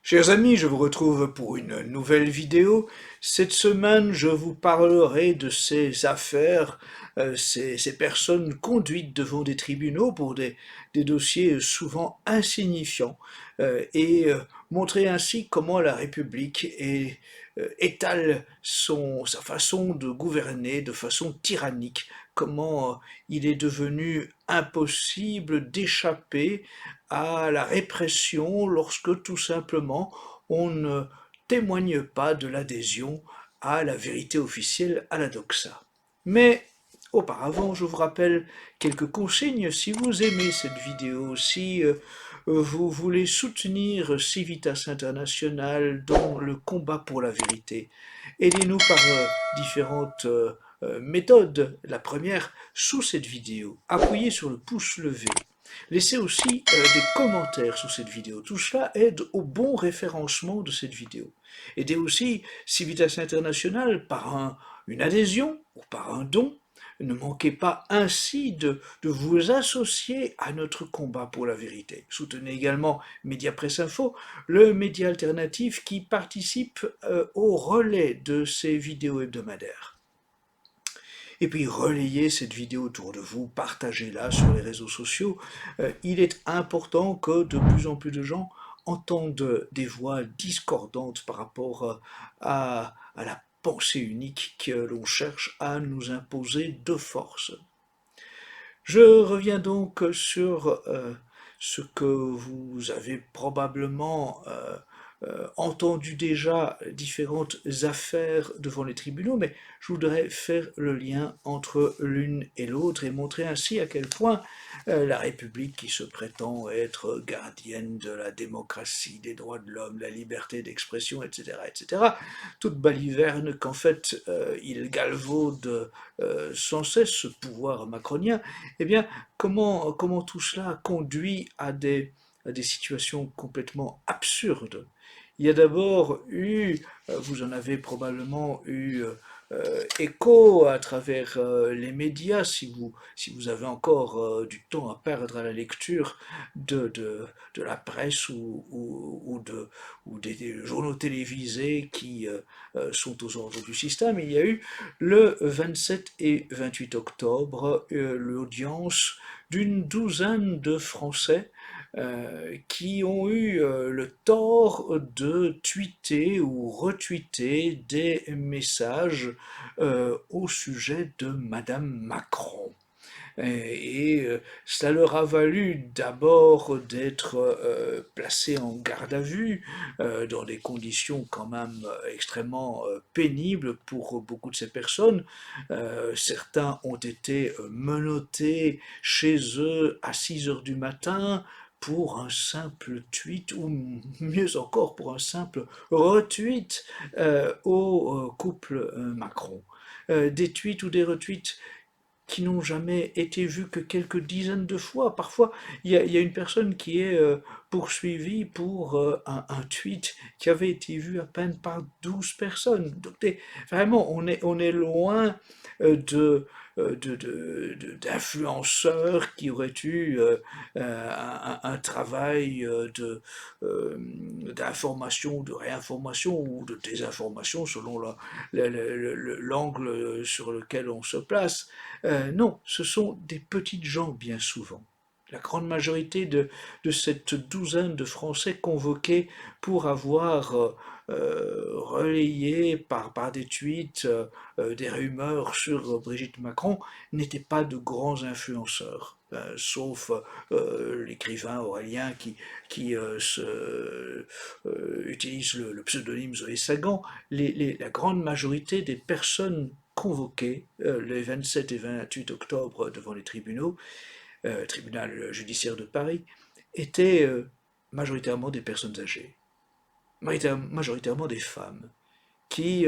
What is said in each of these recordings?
Chers amis, je vous retrouve pour une nouvelle vidéo. Cette semaine, je vous parlerai de ces affaires, ces personnes conduites devant des tribunaux pour des dossiers souvent insignifiants, et montrer ainsi comment la République étale sa façon de gouverner de façon tyrannique, comment il est devenu impossible d'échapper à la répression lorsque tout simplement on ne témoigne pas de l'adhésion à la vérité officielle, à la doxa. Mais auparavant, je vous rappelle quelques consignes. Si vous aimez cette vidéo, si vous voulez soutenir Civitas International dans le combat pour la vérité, aidez-nous par différentes méthodes. La première, sous cette vidéo, appuyez sur le pouce levé. Laissez aussi des commentaires sous cette vidéo. Tout cela aide au bon référencement de cette vidéo. Aidez aussi Civitas International par une adhésion ou par un don. Ne manquez pas ainsi de vous associer à notre combat pour la vérité. Soutenez également Média Presse Info, le média alternatif qui participe au relais de ces vidéos hebdomadaires. Et puis relayez cette vidéo autour de vous, partagez-la sur les réseaux sociaux. Il est important que de plus en plus de gens entendent des voix discordantes par rapport à la pensée unique que l'on cherche à nous imposer de force. Je reviens donc sur ce que vous avez probablement entendu déjà différentes affaires devant les tribunaux, mais je voudrais faire le lien entre l'une et l'autre et montrer ainsi à quel point la République, qui se prétend être gardienne de la démocratie, des droits de l'homme, la liberté d'expression, etc., toute baliverne qu'en fait il galvaude sans cesse ce pouvoir macronien, eh bien, comment tout cela conduit à des situations complètement absurdes. Il y a d'abord eu, vous en avez probablement eu écho à travers les médias, si vous avez encore du temps à perdre à la lecture de la presse ou des journaux télévisés qui sont aux ordres du système. Il y a eu le 27 et 28 octobre l'audience d'une douzaine de Français qui ont eu le tort de tweeter ou retweeter des messages au sujet de Madame Macron. Cela leur a valu d'abord d'être placés en garde à vue dans des conditions quand même extrêmement pénibles pour beaucoup de ces personnes. Certains ont été menottés chez eux à 6 heures du matin pour un simple tweet, ou mieux encore pour un simple retweet au couple Macron. Des tweets ou des retweets qui n'ont jamais été vus que quelques dizaines de fois. Parfois, il y a une personne qui est poursuivie pour un tweet qui avait été vu à peine par 12 personnes. Donc, vraiment, on est loin d'influenceurs qui auraient eu un travail d'information, de réinformation ou de désinformation selon l'angle sur lequel on se place. Non, ce sont des petites gens bien souvent. La grande majorité de cette douzaine de Français convoqués pour avoir relayé par des tweets des rumeurs sur Brigitte Macron n'étaient pas de grands influenceurs. Sauf l'écrivain Aurélien qui utilise le pseudonyme Zoé Sagan, la grande majorité des personnes convoquées les 27 et 28 octobre devant les tribunaux, tribunal judiciaire de Paris, étaient majoritairement des personnes âgées, majoritairement des femmes, qui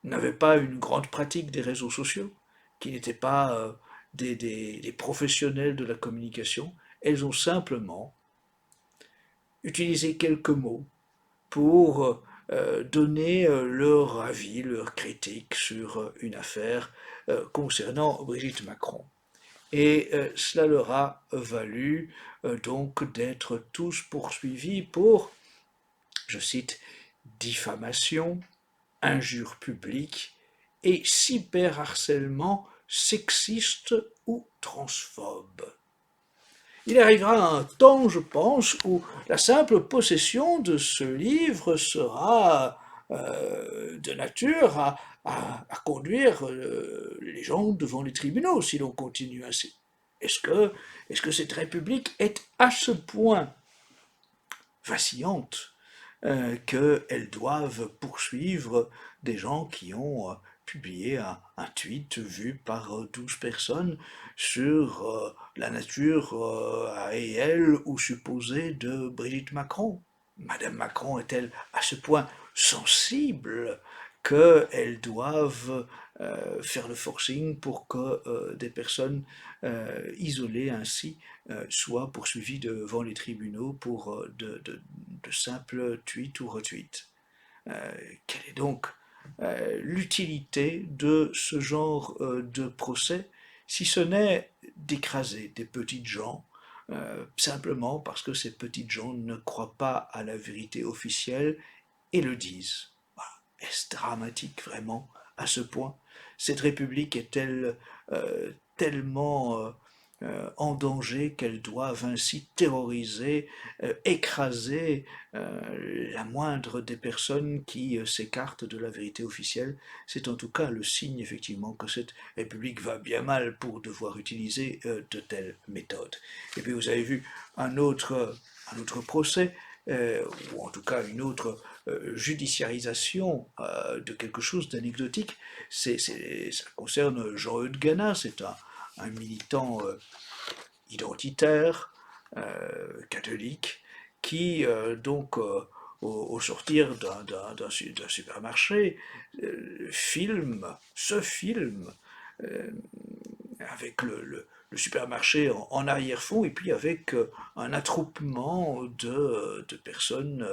n'avaient pas une grande pratique des réseaux sociaux, qui n'étaient pas des professionnels de la communication. Elles ont simplement utilisé quelques mots pour donner leur avis, leur critique sur une affaire concernant Brigitte Macron. Et cela leur a valu donc d'être tous poursuivis pour je cite, diffamation, injures publiques et cyberharcèlement sexiste ou transphobe. Il arrivera un temps, je pense, où la simple possession de ce livre sera de nature à conduire les gens devant les tribunaux si l'on continue ainsi. Est-ce que cette République est à ce point vacillante qu'elles doivent poursuivre des gens qui ont publié un tweet vu par 12 personnes sur la nature réelle ou supposée de Brigitte Macron. Madame Macron est-elle à ce point sensible qu'elles doivent faire le forcing pour que des personnes isolées ainsi soient poursuivies devant les tribunaux pour de simples tweets ou retweets. Quelle est donc l'utilité de ce genre de procès, si ce n'est d'écraser des petites gens, simplement parce que ces petites gens ne croient pas à la vérité officielle et le disent. Voilà. Est-ce dramatique vraiment à ce point? Cette République est-elle tellement en danger qu'elles doivent ainsi terroriser, écraser la moindre des personnes qui s'écartent de la vérité officielle? C'est en tout cas le signe effectivement que cette République va bien mal pour devoir utiliser de telles méthodes. Et puis vous avez vu un autre procès, ou en tout cas une autre judiciarisation de quelque chose d'anecdotique. Ça concerne Jean-Eudes Gana, c'est un militant identitaire, catholique, qui donc au sortir d'un supermarché se filme euh, avec le supermarché en arrière-fond et puis avec un attroupement de personnes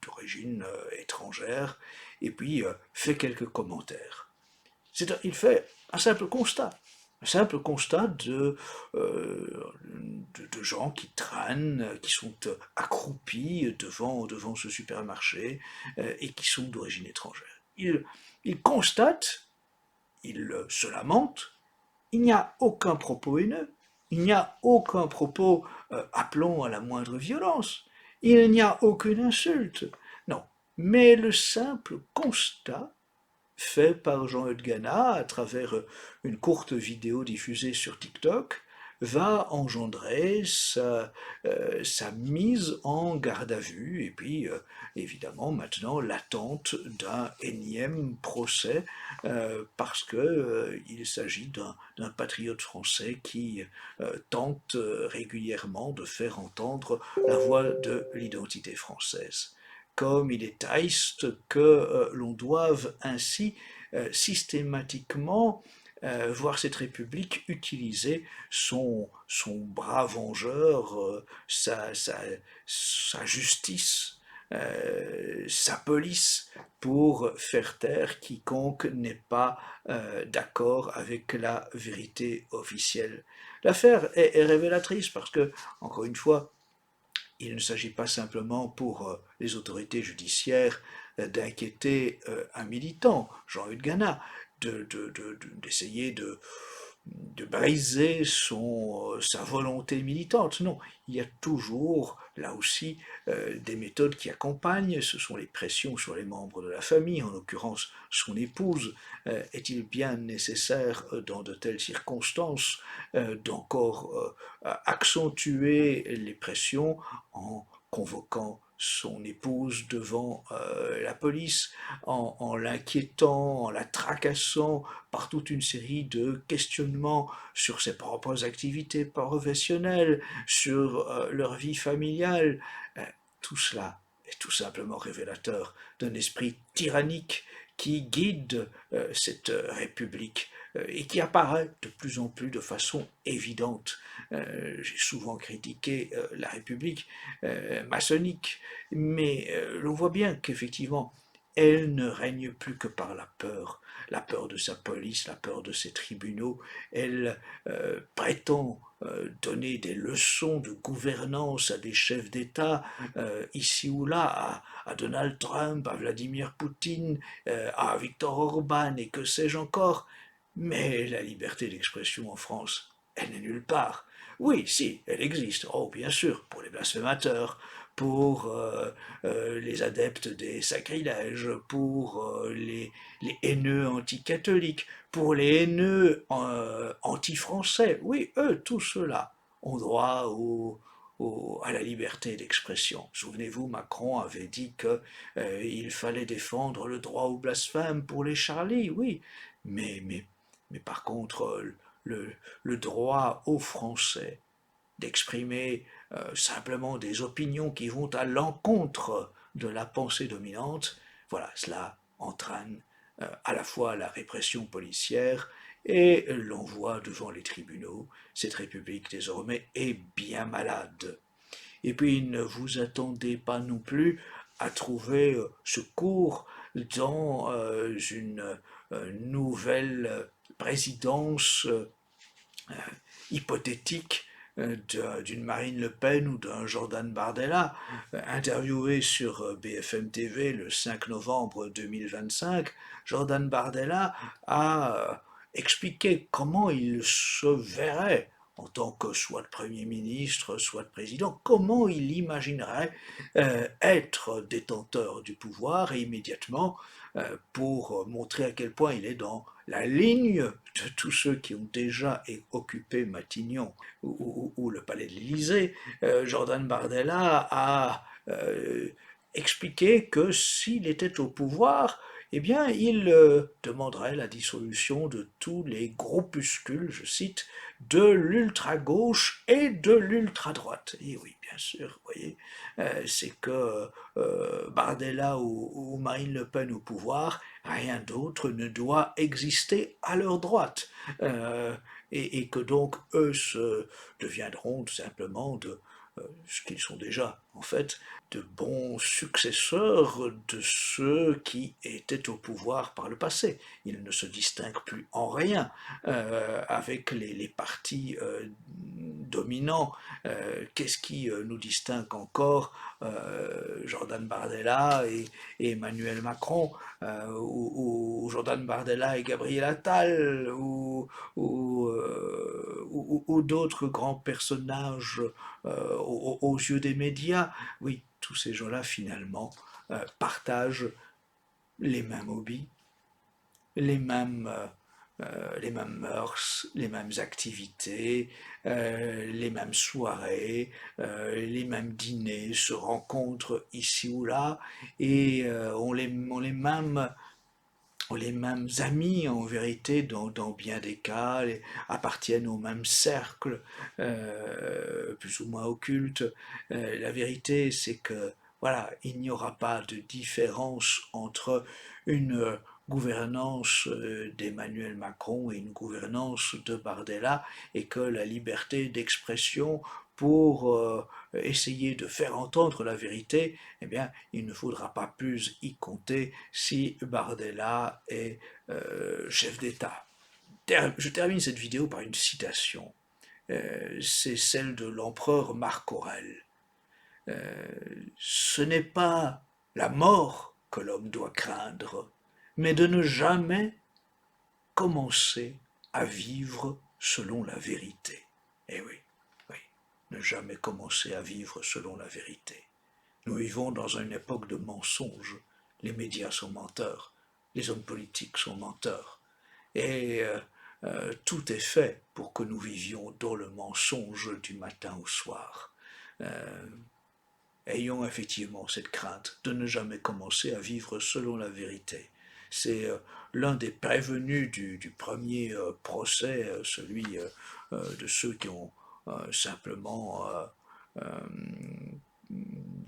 d'origine étrangère et puis fait quelques commentaires. Il fait un simple constat de gens qui traînent, qui sont accroupis devant ce supermarché et qui sont d'origine étrangère. Il constate, il se lamente, il n'y a aucun propos haineux, il n'y a aucun propos appelant à la moindre violence, il n'y a aucune insulte. Non, mais le simple constat fait par Jean-Eudes Gana à travers une courte vidéo diffusée sur TikTok va engendrer sa mise en garde à vue et puis évidemment maintenant l'attente d'un énième procès parce que il s'agit d'un patriote français qui tente régulièrement de faire entendre la voix de l'identité française. Comme il est triste que l'on doive ainsi systématiquement voir cette République utiliser son bras vengeur, sa justice, sa police pour faire taire quiconque n'est pas d'accord avec la vérité officielle. L'affaire est révélatrice parce que, encore une fois, il ne s'agit pas simplement pour les autorités judiciaires d'inquiéter un militant, Jean-Hugues Gana, d'essayer de briser sa volonté militante. Non, il y a toujours, là aussi, des méthodes qui accompagnent. Ce sont les pressions sur les membres de la famille, en l'occurrence son épouse. Est-il bien nécessaire, dans de telles circonstances, d'encore accentuer les pressions en convoquant son épouse devant la police, en l'inquiétant, en la tracassant par toute une série de questionnements sur ses propres activités professionnelles, sur leur vie familiale. Tout cela est tout simplement révélateur d'un esprit tyrannique qui guide cette République et qui apparaît de plus en plus de façon évidente. J'ai souvent critiqué la République maçonnique, mais l'on voit bien qu'effectivement, elle ne règne plus que par la peur de sa police, la peur de ses tribunaux. Elle prétend donner des leçons de gouvernance à des chefs d'État, ici ou là, à Donald Trump, à Vladimir Poutine, à Viktor Orban et que sais-je encore. Mais la liberté d'expression en France, elle n'est nulle part. Oui, si, elle existe. Oh, bien sûr, pour les blasphémateurs, pour les adeptes des sacrilèges, pour les haineux anticatholiques, pour les haineux anti-français. Oui, eux, tous ceux-là ont droit à la liberté d'expression. Souvenez-vous, Macron avait dit qu'il fallait défendre le droit au blasphème pour les Charlie, oui, mais, mais, mais par contre, le, le droit aux Français d'exprimer simplement des opinions qui vont à l'encontre de la pensée dominante, voilà, cela entraîne à la fois la répression policière et l'envoi devant les tribunaux. Cette République désormais est bien malade. Et puis ne vous attendez pas non plus à trouver secours dans une nouvelle présidence hypothétique d'une Marine Le Pen ou d'un Jordan Bardella, interviewé sur BFM TV le 5 novembre 2025, Jordan Bardella a expliqué comment il se verrait en tant que soit Premier ministre, soit président, comment il imaginerait être détenteur du pouvoir et immédiatement, pour montrer à quel point il est dans la ligne de tous ceux qui ont déjà occupé Matignon ou le palais de l'Élysée, Jordan Bardella a expliqué que s'il était au pouvoir, eh bien, il demanderait la dissolution de tous les groupuscules, je cite, de l'ultra-gauche et de l'ultra-droite. Et oui, bien sûr, vous voyez, c'est que Bardella ou Marine Le Pen au pouvoir, rien d'autre ne doit exister à leur droite. Et que donc eux se deviendront tout simplement ce qu'ils sont déjà, en fait, de bons successeurs de ceux qui étaient au pouvoir par le passé. Ils ne se distinguent plus en rien avec les partis dominants. Qu'est-ce qui nous distingue encore Jordan Bardella et Emmanuel Macron, ou Jordan Bardella et Gabriel Attal, ou d'autres grands personnages aux yeux des médias. Oui, tous ces gens-là, finalement, partagent les mêmes hobbies, les mêmes, les mêmes mœurs, les mêmes activités, les mêmes soirées, les mêmes dîners, se rencontrent ici ou là, et ont les mêmes amis en vérité dans bien des cas, appartiennent au même cercle, plus ou moins occulte. La vérité, c'est que voilà, il n'y aura pas de différence entre une gouvernance d'Emmanuel Macron et une gouvernance de Bardella, et que la liberté d'expression pour essayer de faire entendre la vérité, eh bien, il ne faudra pas plus y compter si Bardella est chef d'État. Je termine cette vidéo par une citation. C'est celle de l'empereur Marc Aurèle. Ce n'est pas la mort que l'homme doit craindre, mais de ne jamais commencer à vivre selon la vérité. Eh oui, oui, ne jamais commencer à vivre selon la vérité. Nous vivons dans une époque de mensonges. Les médias sont menteurs, les hommes politiques sont menteurs. Et tout est fait pour que nous vivions dans le mensonge du matin au soir. Euh, Ayons effectivement cette crainte de ne jamais commencer à vivre selon la vérité. C'est l'un des prévenus du premier procès, celui de ceux qui ont simplement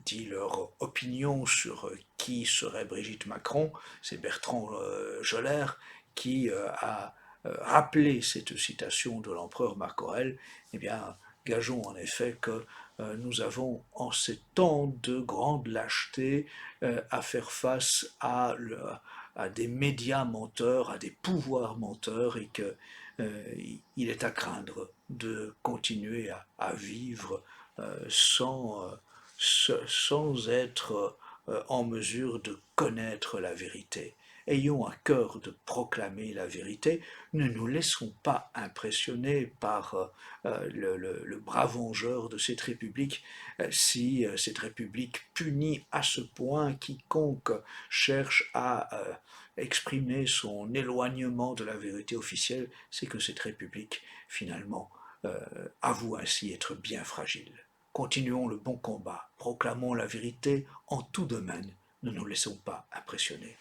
dit leur opinion sur qui serait Brigitte Macron. C'est Bertrand Joller qui a rappelé cette citation de l'empereur Marc Aurèle. Eh bien, gageons en effet que nous avons, en ces temps de grande lâcheté, à faire face à des médias menteurs, à des pouvoirs menteurs, et que il est à craindre de continuer à vivre sans être en mesure de connaître la vérité. Ayons à cœur de proclamer la vérité, ne nous laissons pas impressionner par le bras vengeur de cette République. Si cette République punit à ce point quiconque cherche à exprimer son éloignement de la vérité officielle, c'est que cette République, finalement, avoue ainsi être bien fragile. Continuons le bon combat, proclamons la vérité en tout domaine, ne nous laissons pas impressionner.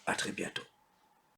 À très bientôt.